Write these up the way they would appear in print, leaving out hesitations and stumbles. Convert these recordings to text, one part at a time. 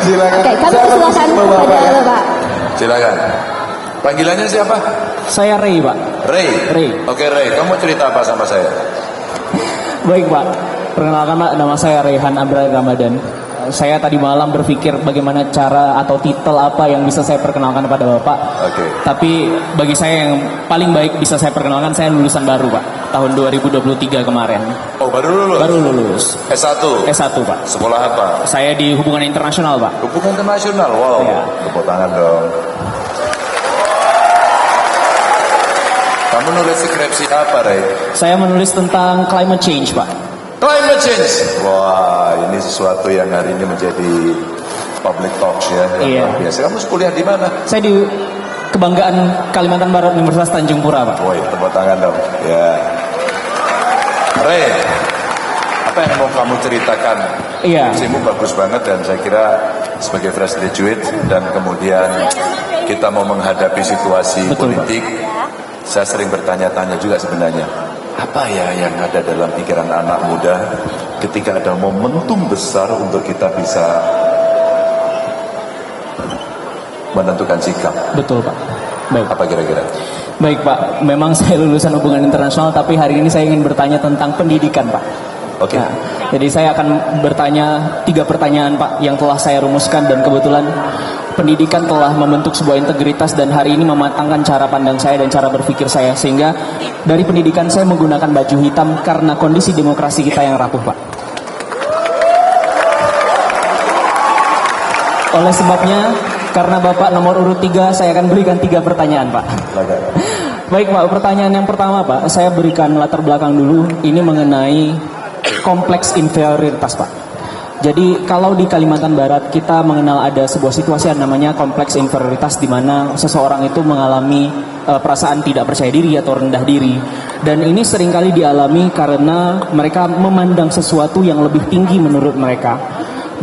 Silakan. Oke, kami persilakan kepada Bapak. Silakan. Panggilannya siapa? Saya Ray, Pak. Ray. Oke, Ray, kamu cerita apa sama saya? Baik, Pak. Perkenalkan, Pak, nama saya Rayhan Abdul Ramadan. Saya tadi malam berpikir bagaimana cara atau titel apa yang bisa saya perkenalkan kepada Bapak. Oke. Tapi bagi saya yang paling baik bisa saya perkenalkan, saya lulusan baru, Pak. Tahun 2023 kemarin. Oh, baru lulus? Baru lulus. S1? S1, Pak. Sekolah apa? Saya di hubungan internasional, Pak. Hubungan internasional, wow. Ya. Tepuk tangan dong. Kamu nulis skripsi apa, Ray? Saya menulis tentang climate change, Pak. Climate change. Wah, ini sesuatu yang hari ini menjadi public talks ya. Iya. Biasa. Kamu kuliah di mana? Saya di Kebanggaan Kalimantan Barat Universitas Tanjung Pura, Pak. Woi, tepuk tangan dong. Ya. Ray, apa yang mau kamu ceritakan? Iya. Skripsimu bagus banget dan saya kira sebagai fresh graduate dan kemudian kita mau menghadapi situasi Betul, politik. Saya sering bertanya-tanya juga sebenarnya, apa ya yang ada dalam pikiran anak muda ketika ada momentum besar untuk kita bisa menentukan sikap. Betul, Pak. Baik. Apa kira-kira? Baik, Pak. Memang saya lulusan hubungan internasional, tapi hari ini saya ingin bertanya tentang pendidikan, Pak. Oke. Nah, jadi saya akan bertanya 3 pertanyaan, Pak, yang telah saya rumuskan, dan kebetulan pendidikan telah membentuk sebuah integritas dan hari ini mematangkan cara pandang saya dan cara berpikir saya, sehingga dari pendidikan saya menggunakan baju hitam karena kondisi demokrasi kita yang rapuh, Pak. Oleh sebabnya, karena Bapak nomor urut 3, saya akan berikan 3 pertanyaan, Pak. Baik, Pak. Pertanyaan yang pertama, Pak, saya berikan latar belakang dulu. Ini mengenai kompleks inferioritas, Pak. Jadi kalau di Kalimantan Barat kita mengenal ada sebuah situasi yang namanya kompleks inferioritas, di mana seseorang itu mengalami perasaan tidak percaya diri atau rendah diri. Dan ini seringkali dialami karena mereka memandang sesuatu yang lebih tinggi menurut mereka.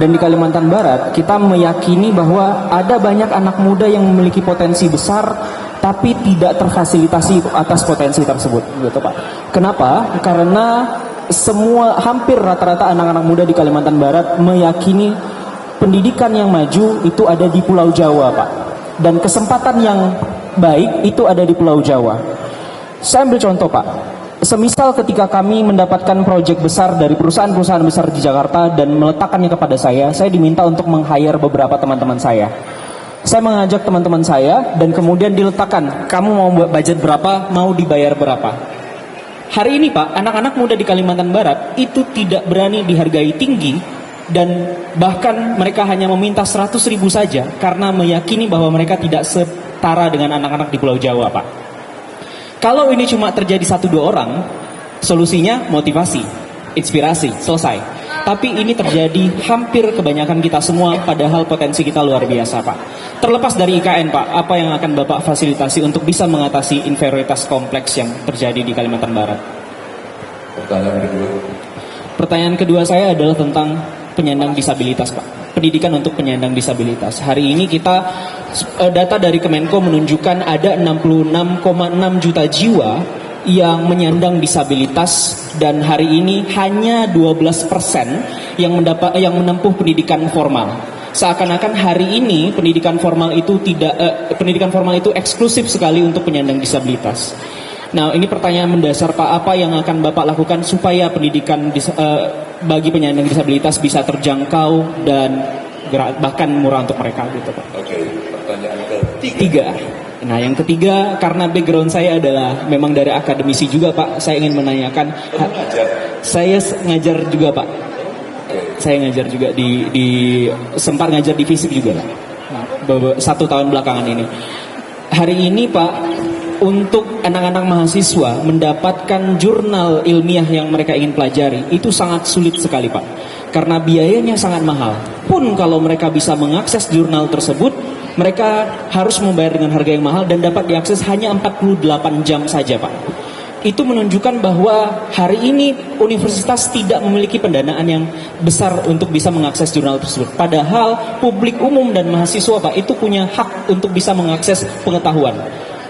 Dan di Kalimantan Barat kita meyakini bahwa ada banyak anak muda yang memiliki potensi besar tapi tidak terfasilitasi atas potensi tersebut, gitu, Pak. Kenapa? Karena hampir rata-rata anak-anak muda di Kalimantan Barat meyakini pendidikan yang maju itu ada di Pulau Jawa, Pak. Dan kesempatan yang baik itu ada di Pulau Jawa. Saya ambil contoh, Pak. Semisal ketika kami mendapatkan proyek besar dari perusahaan-perusahaan besar di Jakarta dan meletakkannya kepada saya diminta untuk meng-hire beberapa teman-teman saya. Saya mengajak teman-teman saya dan kemudian diletakkan, kamu mau budget berapa, mau dibayar berapa. Hari ini, Pak, anak-anak muda di Kalimantan Barat itu tidak berani dihargai tinggi dan bahkan mereka hanya meminta 100.000 saja karena meyakini bahwa mereka tidak setara dengan anak-anak di Pulau Jawa, Pak. Kalau ini cuma terjadi 1-2 orang, solusinya motivasi, inspirasi, selesai. Tapi ini terjadi hampir kebanyakan kita semua, padahal potensi kita luar biasa, Pak. Terlepas dari IKN, Pak, apa yang akan Bapak fasilitasi untuk bisa mengatasi inferioritas kompleks yang terjadi di Kalimantan Barat? Pertanyaan kedua saya adalah tentang penyandang disabilitas, Pak. Pendidikan untuk penyandang disabilitas. Hari ini kita, data dari Kemenko menunjukkan ada 66,6 juta jiwa yang menyandang disabilitas, dan hari ini hanya 12% yang menempuh pendidikan formal. Seakan-akan hari ini pendidikan formal itu eksklusif sekali untuk penyandang disabilitas. Nah, ini pertanyaan mendasar, Pak, apa yang akan Bapak lakukan supaya pendidikan bagi penyandang disabilitas bisa terjangkau dan bahkan murah untuk mereka, gitu, Pak. Oke, pertanyaan ketiga. Nah, yang ketiga, karena background saya adalah memang dari akademisi juga, Pak, saya ingin menanyakan. Saya ngajar juga, Pak. Saya ngajar juga sempat ngajar di FISIP juga, Pak. 1 tahun belakangan ini. Hari ini, Pak, untuk anak-anak mahasiswa mendapatkan jurnal ilmiah yang mereka ingin pelajari itu sangat sulit sekali, Pak, karena biayanya sangat mahal. Pun kalau mereka bisa mengakses jurnal tersebut, mereka harus membayar dengan harga yang mahal dan dapat diakses hanya 48 jam saja, Pak. Itu menunjukkan bahwa hari ini universitas tidak memiliki pendanaan yang besar untuk bisa mengakses jurnal tersebut. Padahal publik umum dan mahasiswa, Pak, itu punya hak untuk bisa mengakses pengetahuan.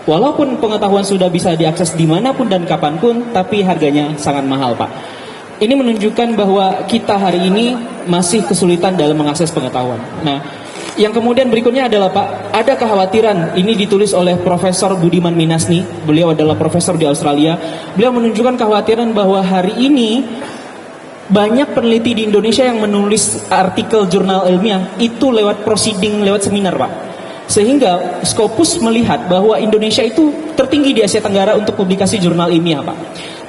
Walaupun pengetahuan sudah bisa diakses dimanapun dan kapanpun, tapi harganya sangat mahal, Pak. ini menunjukkan bahwa kita hari ini masih kesulitan dalam mengakses pengetahuan. Nah, yang kemudian berikutnya adalah Pak, ada kekhawatiran, ini ditulis oleh Profesor Budiman Minasni, beliau adalah profesor di Australia. Beliau menunjukkan kekhawatiran bahwa hari ini banyak peneliti di Indonesia yang menulis artikel jurnal ilmiah itu lewat proceeding, lewat seminar Pak. Sehingga Scopus melihat bahwa Indonesia itu tertinggi di Asia Tenggara untuk publikasi jurnal ilmiah Pak.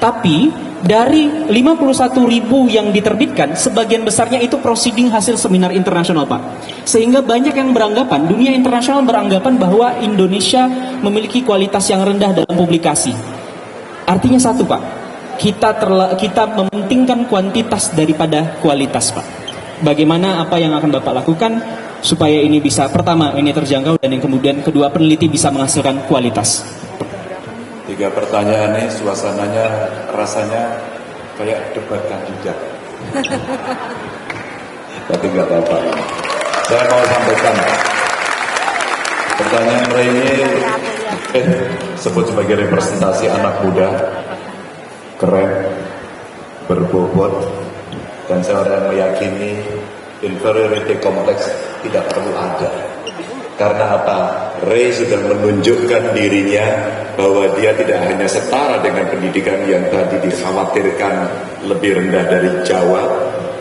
Tapi dari 51.000 yang diterbitkan, sebagian besarnya itu proceeding hasil seminar internasional Pak. Sehingga banyak yang beranggapan, dunia internasional beranggapan bahwa Indonesia memiliki kualitas yang rendah dalam publikasi. Artinya satu Pak, kita mementingkan kuantitas daripada kualitas Pak. Bagaimana apa yang akan Bapak lakukan supaya ini bisa, pertama ini terjangkau, dan yang kemudian kedua peneliti bisa menghasilkan kualitas. 3 pertanyaan ini suasananya rasanya kayak debat kandidat. Tapi nggak apa-apa. Saya mau sampaikan pertanyaan Ray ini sebut sebagai representasi anak muda, keren, berbobot, dan saya orang meyakini inferiority complex tidak perlu ada. Karena apa? Ray sudah menunjukkan dirinya bahwa dia tidak hanya setara dengan pendidikan yang tadi dikhawatirkan lebih rendah dari Jawa,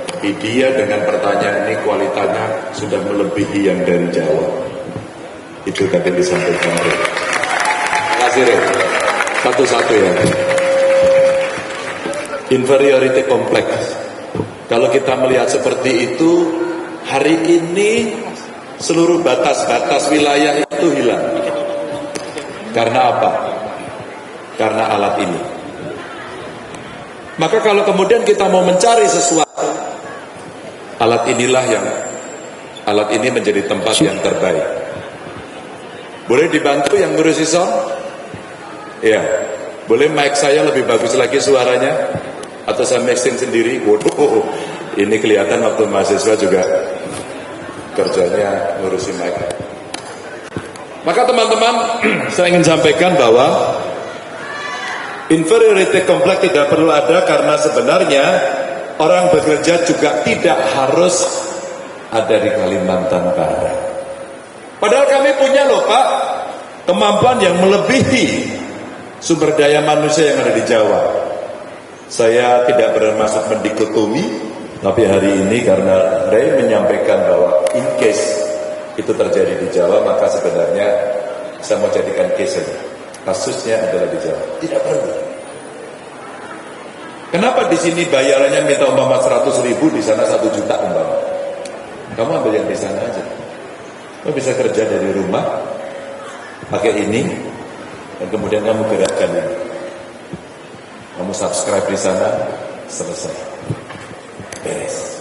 tapi dia dengan pertanyaan ini kualitasnya sudah melebihi yang dari Jawa. Itu tadi disampaikan Ray. Terima kasih Ray. Satu-satu ya. Inferiority complex. Kalau kita melihat seperti itu, hari ini seluruh batas-batas wilayah itu hilang. Karena apa? Karena alat ini. Maka kalau kemudian kita mau mencari sesuatu, alat ini menjadi tempat yang terbaik. Boleh dibantu yang ngurusi sound? Ya. Boleh mic saya lebih bagus lagi suaranya? Atau saya mixing sendiri? Waduh, ini kelihatan waktu mahasiswa juga kerjanya ngurusin mic. Maka teman-teman, saya ingin sampaikan bahwa inferiority complex tidak perlu ada, karena sebenarnya orang bekerja juga tidak harus ada di Kalimantan Barat. Padahal kami punya loh Pak, kemampuan yang melebihi sumber daya manusia yang ada di Jawa. Saya tidak bermaksud mendikotomi, tapi hari ini karena Ray menyampaikan bahwa in case itu terjadi di Jawa, maka sebenarnya saya mau jadikan case saja. Kasusnya adalah di Jawa. Tidak perlu. Kenapa di sini bayarannya minta umpama 100.000, di sana 1 juta umpama? Kamu ambil yang di sana aja. Kamu bisa kerja dari rumah, pakai ini, dan kemudian kamu gerakkan ini. Kamu subscribe di sana, selesai. Beres.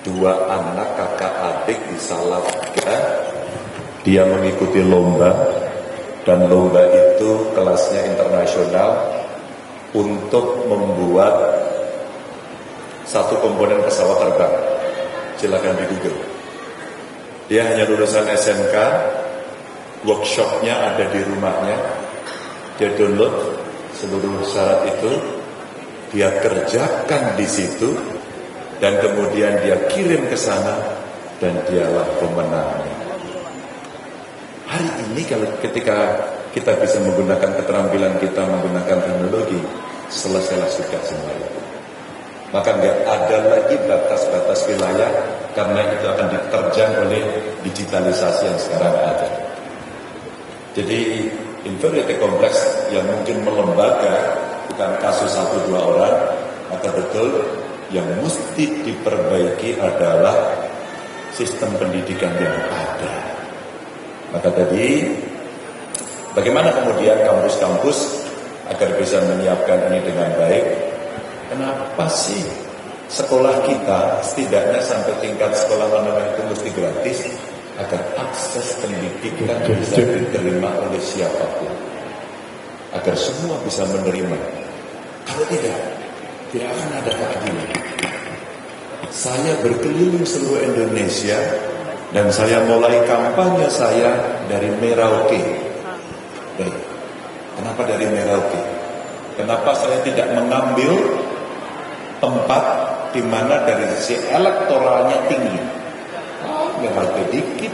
2 anak kakak adik di Salatiga, dia mengikuti lomba, dan lomba itu kelasnya internasional untuk membuat satu komponen pesawat terbang. Silakan di Google. Dia hanya lulusan SMK, workshopnya ada di rumahnya, dia download seluruh syarat itu, dia kerjakan di situ, dan kemudian dia kirim ke sana, dan dialah pemenangnya. Hari ini kalau ketika kita bisa menggunakan keterampilan kita, menggunakan teknologi, selesailah sudah semua itu. Maka nggak ada lagi batas-batas wilayah, karena itu akan diterjang oleh digitalisasi yang sekarang ada. Jadi inferiority complex yang mungkin melembaga, bukan kasus 1-2 orang, maka betul yang mesti diperbaiki adalah sistem pendidikan yang ada. Maka tadi, bagaimana kemudian kampus-kampus agar bisa menyiapkan ini dengan baik? Kenapa sih sekolah kita setidaknya sampai tingkat sekolah menengah itu mesti gratis, agar akses pendidikan bisa diterima oleh siapapun, agar semua bisa menerima. Kalau tidak akan ada keadilan. Saya berkeliling seluruh Indonesia, dan saya mulai kampanye saya dari Merauke. Kenapa dari Merauke? Kenapa saya tidak mengambil tempat di mana dari sisi elektoralnya tinggi. Mereka dikit,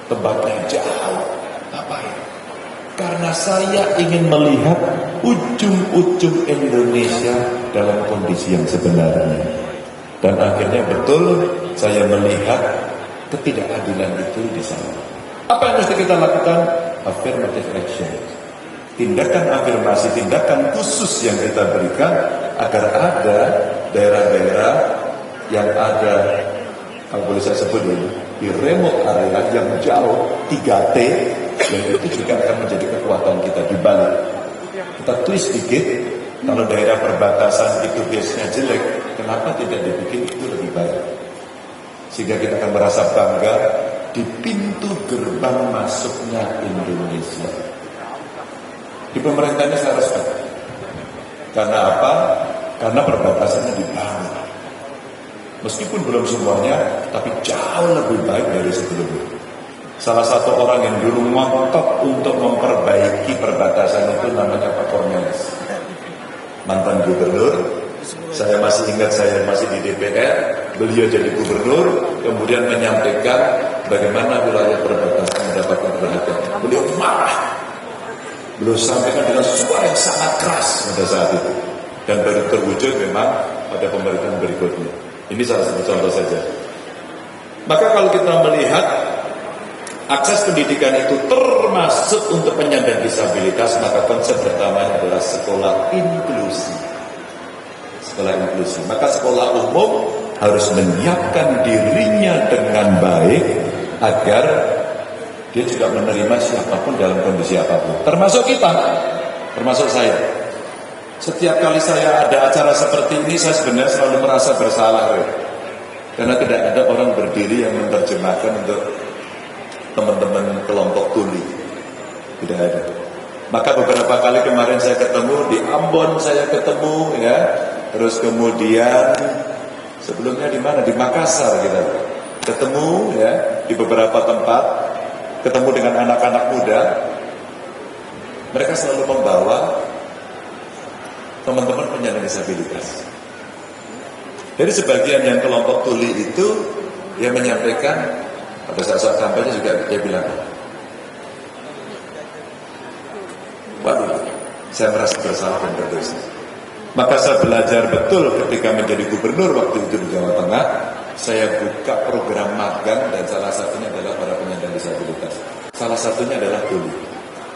tempatnya jauh. Ngapain? Karena saya ingin melihat ujung-ujung Indonesia dalam kondisi yang sebenarnya. Dan akhirnya betul saya melihat ketidakadilan itu di sana. Apa yang mesti kita lakukan? Affirmative action. Tindakan afirmasi, tindakan khusus yang kita berikan agar ada daerah-daerah yang ada, kalau boleh saya sebut dulu, di remote area yang jauh, 3T, yang itu juga akan menjadi kekuatan kita di balik. Kita twist dikit, kalau daerah perbatasan itu biasanya jelek, kenapa tidak dibikin itu lebih baik? Sehingga kita akan merasa bangga di pintu gerbang masuknya Indonesia. Di pemerintah ini saya respect. Karena apa? Karena perbatasannya dibangun. Meskipun belum semuanya, tapi jauh lebih baik dari sebelumnya. Salah satu orang yang dulu ngotot untuk memperbaiki perbatasan itu namanya Pak Cornelis, mantan gubernur. Saya masih ingat, saya masih di DPR, beliau jadi gubernur, kemudian menyampaikan bagaimana wilayah perbatasan mendapatkan perhatian. Beliau marah, beliau sampaikan dengan suara yang sangat keras pada saat itu, dan baru terwujud memang pada pemerintahan berikutnya. Ini salah satu contoh saja. Maka kalau kita melihat akses pendidikan itu termasuk untuk penyandang disabilitas, maka konsep pertamanya adalah sekolah inklusi. Sekolah inklusi. Maka sekolah umum harus menyiapkan dirinya dengan baik agar dia juga menerima siapapun dalam kondisi apapun. Termasuk kita, termasuk saya. Setiap kali saya ada acara seperti ini, saya sebenarnya selalu merasa bersalah, karena tidak ada orang berdiri yang menerjemahkan untuk teman-teman kelompok tuli. Tidak ada. Maka beberapa kali kemarin saya ketemu di Ambon, saya ketemu ya. Terus kemudian sebelumnya di mana? Di Makassar kita ketemu ya, di beberapa tempat, ketemu dengan anak-anak muda. Mereka selalu membawa teman-teman penyandang disabilitas. Dari sebagian yang kelompok tuli itu, dia menyampaikan pada saat kampanye juga, dia bilang, waduh, saya merasa bersalah dan berdosa. Maka saya belajar betul ketika menjadi gubernur waktu itu di Jawa Tengah. Saya buka program magang dan salah satunya adalah para penyandang disabilitas. Salah satunya adalah tuli.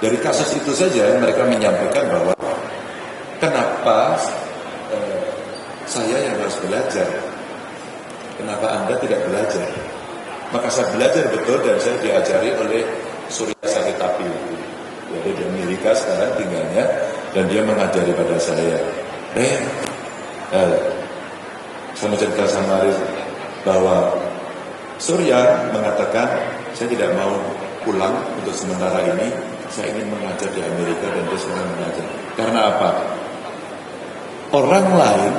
Dari kasus itu saja mereka menyampaikan bahwa kenapa saya yang harus belajar, kenapa Anda tidak belajar? Maka saya belajar betul dan saya diajari oleh Surya Saritapi. Dia ada di Amerika sekarang tinggalnya, dan dia mengajari pada saya. Saya mau cerita sama Aris bahwa Surya mengatakan, saya tidak mau pulang untuk sementara ini, saya ingin mengajar di Amerika dan dia sekarang mengajar. Karena apa? Orang lain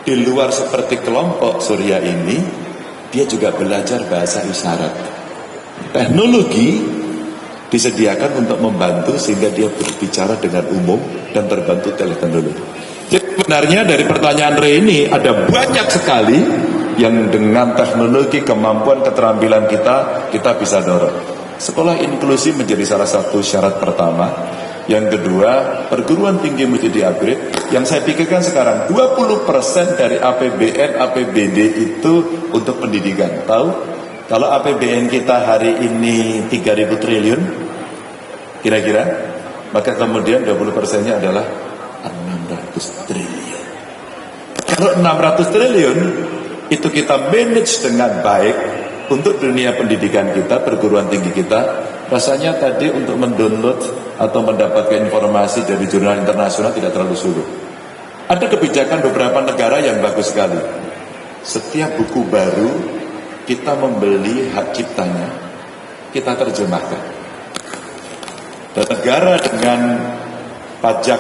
di luar seperti kelompok Surya ini, dia juga belajar bahasa isyarat. Teknologi disediakan untuk membantu sehingga dia berbicara dengan umum dan terbantu teleteknologi. Jadi sebenarnya dari pertanyaan Ray ini ada banyak sekali yang dengan teknologi, kemampuan, keterampilan kita bisa dorong. Sekolah inklusi menjadi salah satu syarat pertama. Yang kedua, perguruan tinggi mesti di-upgrade. Yang saya pikirkan sekarang, 20% dari APBN, APBD itu untuk pendidikan. Tahu? Kalau APBN kita hari ini 3.000 triliun, kira-kira, maka kemudian 20%-nya adalah 600 triliun. Kalau 600 triliun, itu kita manage dengan baik untuk dunia pendidikan kita, perguruan tinggi kita. Rasanya tadi untuk mendownload atau mendapatkan informasi dari jurnal internasional tidak terlalu sulit. Ada kebijakan beberapa negara yang bagus sekali. Setiap buku baru kita membeli hak ciptanya, kita terjemahkan. Dan negara dengan pajak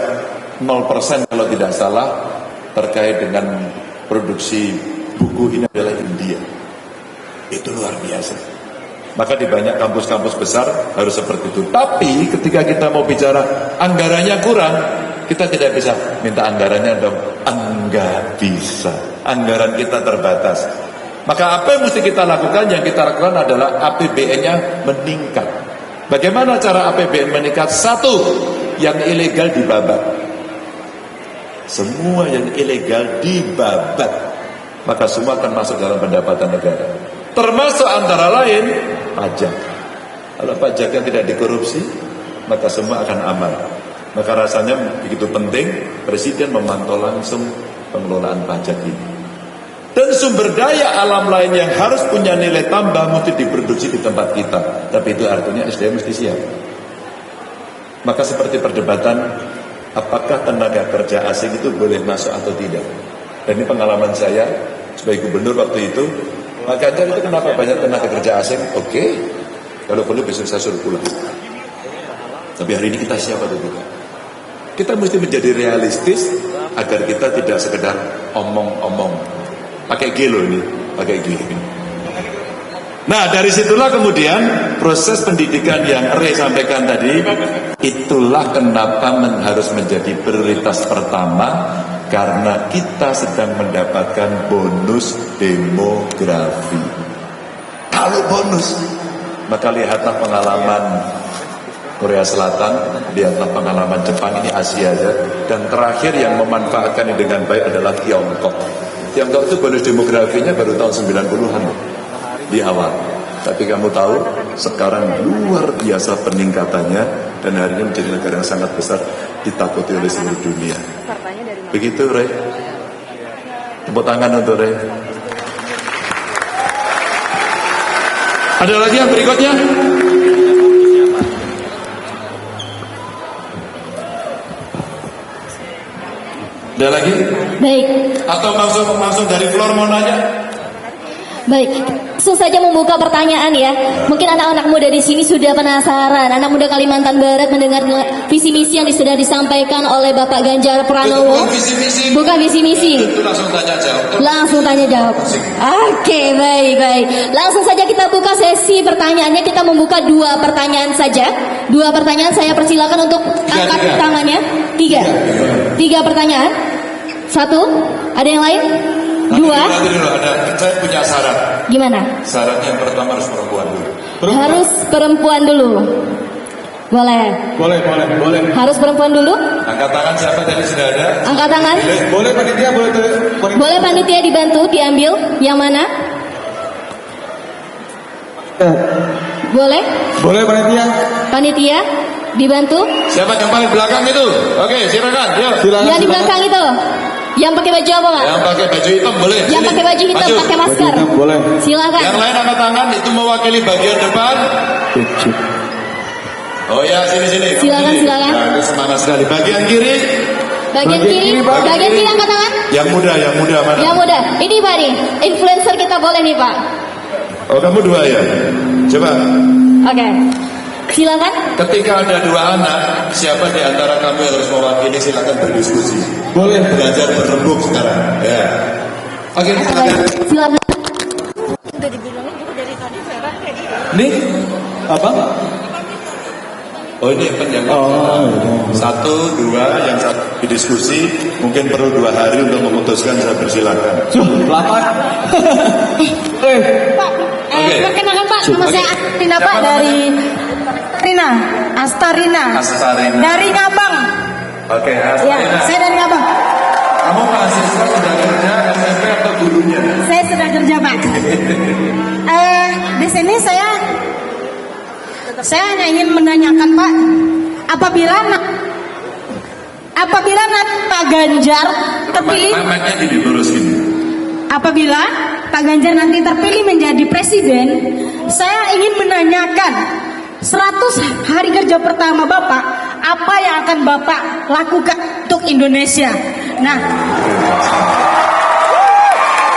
0% kalau tidak salah terkait dengan produksi buku ini adalah India. Itu luar biasa. Maka di banyak kampus-kampus besar harus seperti itu. Tapi ketika kita mau bicara anggarannya kurang, kita tidak bisa minta anggarannya dong Nggak bisa. Anggaran kita terbatas. Maka apa yang mesti kita lakukan? Yang kita lakukan adalah APBN-nya meningkat. Bagaimana cara APBN meningkat? Satu, yang ilegal dibabat. Semua yang ilegal dibabat. Maka semua akan masuk dalam pendapatan negara. Termasuk antara lain pajak. Kalau pajaknya tidak dikorupsi, maka semua akan aman. Maka rasanya begitu penting Presiden memantau langsung pengelolaan pajak ini. Dan sumber daya alam lain yang harus punya nilai tambah mesti diproduksi di tempat kita. Tapi itu artinya SDM mesti siap. Maka seperti perdebatan, apakah tenaga kerja asing itu boleh masuk atau tidak. Dan ini pengalaman saya sebagai gubernur waktu itu. Pak Ganjar itu kenapa banyak tenaga kerja asing? Oke, kalau perlu besok saya suruh pulang. Tapi hari ini kita siap atau tidak? Kita mesti menjadi realistis agar kita tidak sekedar omong-omong. Pakai G loh ini, pakai G. Nah dari situlah kemudian proses pendidikan yang Ray sampaikan tadi, itulah kenapa harus menjadi prioritas pertama, karena kita sedang mendapatkan bonus demografi. Kalau bonus, maka lihatlah pengalaman Korea Selatan, lihatlah pengalaman Jepang, ini Asia aja. Dan terakhir yang memanfaatkan ini dengan baik adalah Tiongkok. Tiongkok itu bonus demografinya baru tahun 90-an di awal. Tapi kamu tahu sekarang luar biasa peningkatannya dan hari ini menjadi negara yang sangat besar ditakuti oleh seluruh dunia. Begitu Ray. Tepuk tangan untuk Ray. Ada lagi yang berikutnya? Ada lagi? Baik. Atau langsung dari floor mau nanya? Baik, langsung saja membuka pertanyaan ya. Mungkin anak-anak muda di sini sudah penasaran. Anak muda Kalimantan Barat mendengar visi misi yang sudah disampaikan oleh Bapak Ganjar Pranowo. Bukan visi misi. Bukan visi misi. Itu langsung tanya jawab. Langsung tanya jawab. Oke, baik. Langsung saja kita buka sesi pertanyaannya. Kita membuka 2 pertanyaan saja. 2 pertanyaan, saya persilakan untuk angkat tangannya. 3 pertanyaan. 1, ada yang lain? 2. Nanti dulu ada, saya punya syarat. Gimana? Syarat yang pertama harus perempuan dulu. Harus perempuan dulu. Boleh. Harus perempuan dulu? Angkat tangan siapa tadi sudah ada? Angkat tangan. Boleh panitia, Boleh panitia dibantu, diambil. Yang mana? Boleh? Boleh panitia. Panitia dibantu. Siapa yang paling belakang itu? Oke, silakan. Yuk. Yang di belakang itu. Yang pakai baju apa, Pak? Yang pakai baju hitam boleh. Yang pakai baju hitam, pakai masker. Boleh. Silakan. Yang lain angkat tangan, itu mewakili bagian depan. Oh ya, sini. Silakan. Nah, itu semangat sekali. Bagian kiri. Bagian kiri angkat tangan. Yang muda mana? Yang muda. Ini Pak nih, influencer kita boleh nih Pak. Oh, kamu 2 ya? Coba. Oke. Silakan. Ketika ada 2 anak, siapa di antara kamu yang harus mewakili? Silakan berdiskusi. Boleh. Belajar berembuk sekarang. Ya. Oke, Silakan. Nih, Apa? oh ini yang 1, 2, yang 1 didiskusi. Mungkin perlu 2 hari untuk memutuskan. Saya persilakan. Lapar. Pak, perkenalkan Pak, nama saya Astarina Pak Siapa dari Astarina. Dari Ngabang. Oke, Ya, Astarina. saya dari Ngabang. Kamu mahasiswa sudah kerja SMP atau gurunya? Saya sudah kerja Pak. Di sini saya hanya ingin menanyakan Pak, apabila nanti Pak Ganjar terpilih, Namanya dilurusin. apabila Pak Ganjar nanti terpilih menjadi presiden, saya ingin menanyakan 100 hari kerja pertama Bapak, apa yang akan Bapak lakukan untuk Indonesia? Nah,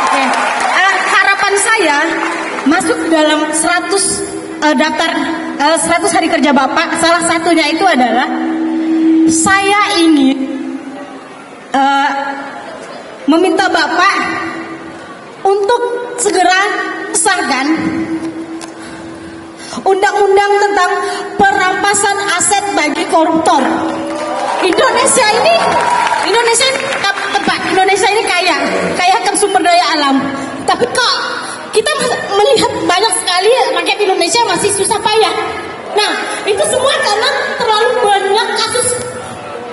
oke. Harapan saya masuk dalam 100 daftar 100 hari kerja Bapak. Salah satunya itu adalah saya ingin meminta Bapak untuk segera sahkan undang-undang tentang perampasan aset bagi koruptor. Indonesia ini Indonesia ini kaya akan sumber daya alam. Tapi kok kita melihat banyak sekali rakyat Indonesia masih susah payah. Nah, itu semua karena terlalu banyak kasus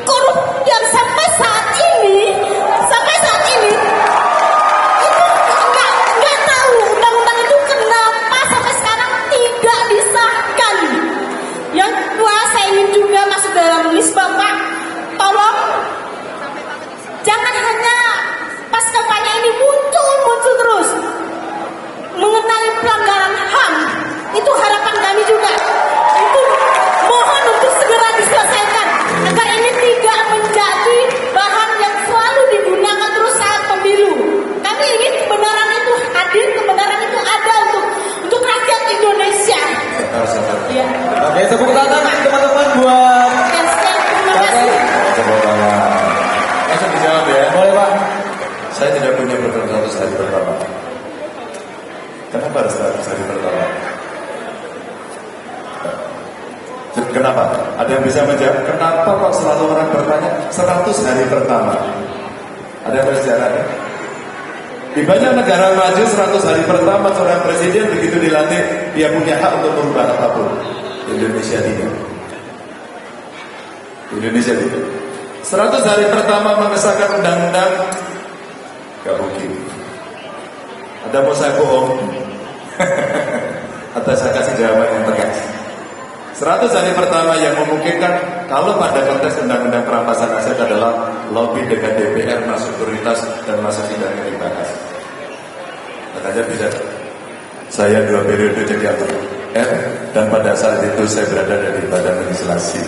korup yang sampai saat ini itu nggak tahu undang-undang itu kenapa sampai sekarang tidak disahkan. Yang kedua, saya ingin juga masuk dalam list Bapak, tolong jangan hanya pas kampanye ini muncul terus mengenai pelanggaran HAM. Itu harapan kami juga. Itu mohon untuk segera diselesaikan agar ini tidak menjadi bahan yang selalu digunakan terus saat pemilu. Kami ingin kebenaran itu hadir, kebenaran itu ada untuk rakyat Indonesia. Ya. Oke, tepuk tangan teman-teman buat Terima kasih. Tepuk tangan. Langsung dijawab ya. boleh Pak. Saya tidak punya program 100 hari pertama. Kenapa harus 100 hari pertama? Kenapa? Ada yang bisa menjawab? Kenapa kok selalu orang bertanya 100 hari pertama? Ada yang bersejarah? Di banyak negara maju 100 hari pertama seorang presiden begitu dilantik dia punya hak untuk merubah apapun. Indonesia tidak. Indonesia tidak. 100 hari pertama mengesahkan undang-undang gak mungkin. Ada mau saya bohong? Atau saya kasih jawaban yang tegas. 100 hari pertama yang memungkinkan kalau pada konteks undang-undang perampasan aset adalah lobby dengan DPR masuk prioritas dan masuk sidangnya dibahas. Makanya bisa saya 2 periode jadi anggota DPR dan pada saat itu saya berada di badan legislasi.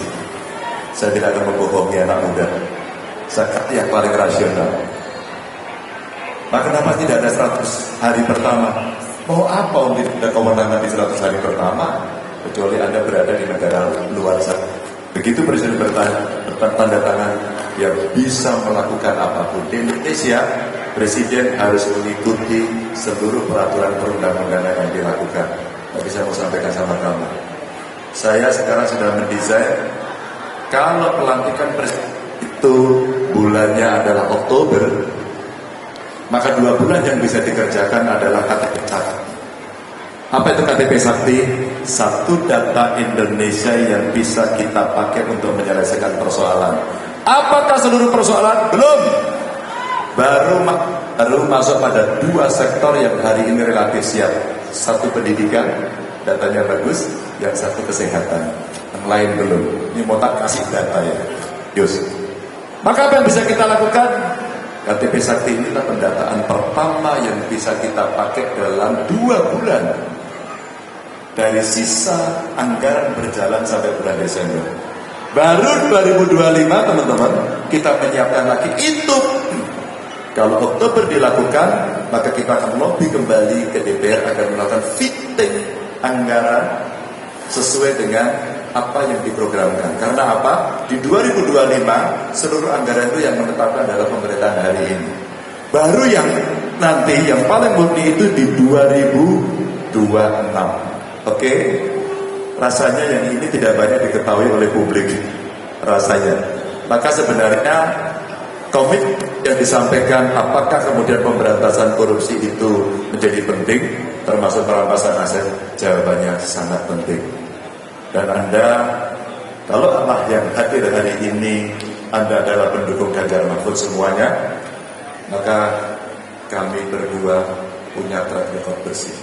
Saya tidak akan membohongi anak muda. Saya yang paling rasional. Nah, kenapa tidak ada 100 hari pertama? Mau apa untuk tidak kewenangan di 100 hari pertama? Kecuali Anda berada di negara luar sana. Begitu presiden bertanda tangan yang bisa melakukan apapun. Di Indonesia, presiden harus mengikuti seluruh peraturan perundang-undangan yang dilakukan. Tapi saya mau sampaikan sama kamu. Saya sekarang sudah mendesain kalau pelantikan presiden itu bulannya adalah Oktober, maka 2 bulan yang bisa dikerjakan adalah KTP Sakti. Apa itu KTP Sakti? Satu data Indonesia yang bisa kita pakai untuk menyelesaikan persoalan. Apakah seluruh persoalan? Belum. Baru masuk pada 2 sektor yang hari ini relatif siap. Satu pendidikan, datanya bagus. Yang satu kesehatan. Yang lain belum. Ini mau tak kasih data ya. Yus. Maka apa yang bisa kita lakukan? KTP Sakti inilah pendataan pertama yang bisa kita pakai dalam 2 bulan dari sisa anggaran berjalan sampai bulan Desember. Baru 2025 teman-teman kita menyiapkan lagi itu. Kalau Oktober dilakukan, maka kita akan lobby kembali ke DPR agar melakukan fitting anggaran sesuai dengan apa yang diprogramkan. Karena apa? Di 2025 seluruh anggaran itu yang menetapkan adalah pemerintahan hari ini. Baru yang nanti yang paling murni itu di 2026. Oke? Rasanya yang ini tidak banyak diketahui oleh publik. Rasanya. Maka sebenarnya komit yang disampaikan apakah kemudian pemberantasan korupsi itu menjadi penting termasuk perampasan aset, jawabannya sangat penting. Dan Anda, kalau Allah yang hadir hari ini, Anda adalah pendukung Ganjar Mahfud semuanya, maka kami berdua punya track record bersih.